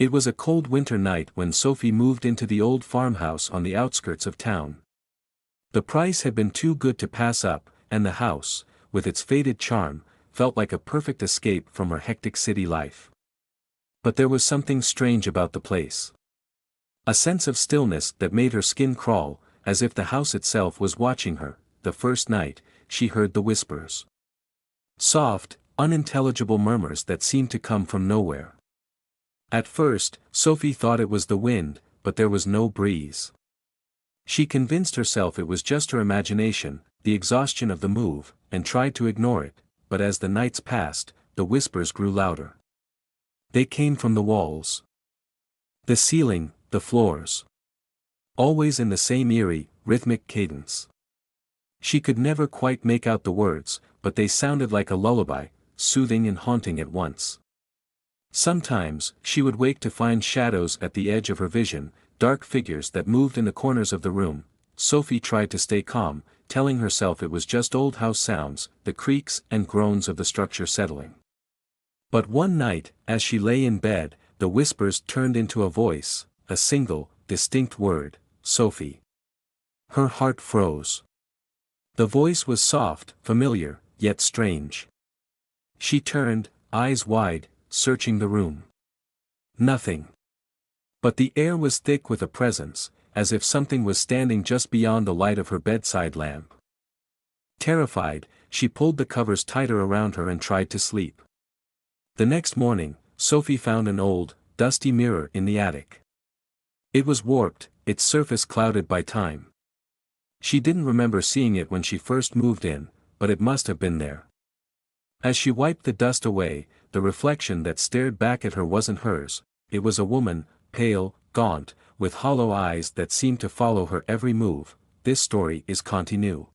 It was a cold winter night when Sophie moved into the old farmhouse on the outskirts of town. The price had been too good to pass up, and the house, with its faded charm, felt like a perfect escape from her hectic city life. But there was something strange about the place. A sense of stillness that made her skin crawl, as if the house itself was watching her. The first night, she heard the whispers. Soft, unintelligible murmurs that seemed to come from nowhere. At first, Sophie thought it was the wind, but there was no breeze. She convinced herself it was just her imagination, the exhaustion of the move, and tried to ignore it, but as the nights passed, the whispers grew louder. They came from the walls, the ceiling, the floors. Always in the same eerie, rhythmic cadence. She could never quite make out the words, but they sounded like a lullaby, soothing and haunting at once. Sometimes, she would wake to find shadows at the edge of her vision, dark figures that moved in the corners of the room. Sophie tried to stay calm, telling herself it was just old house sounds, the creaks and groans of the structure settling. But one night, as she lay in bed, the whispers turned into a voice, a single, distinct word, Sophie. Her heart froze. The voice was soft, familiar, yet strange. She turned, eyes wide, searching the room. Nothing. But the air was thick with a presence, as if something was standing just beyond the light of her bedside lamp. Terrified, she pulled the covers tighter around her and tried to sleep. The next morning, Sophie found an old, dusty mirror in the attic. It was warped, its surface clouded by time. She didn't remember seeing it when she first moved in, but it must have been there. As she wiped the dust away, the reflection that stared back at her wasn't hers. It was a woman, pale, gaunt, with hollow eyes that seemed to follow her every move. This story is continue.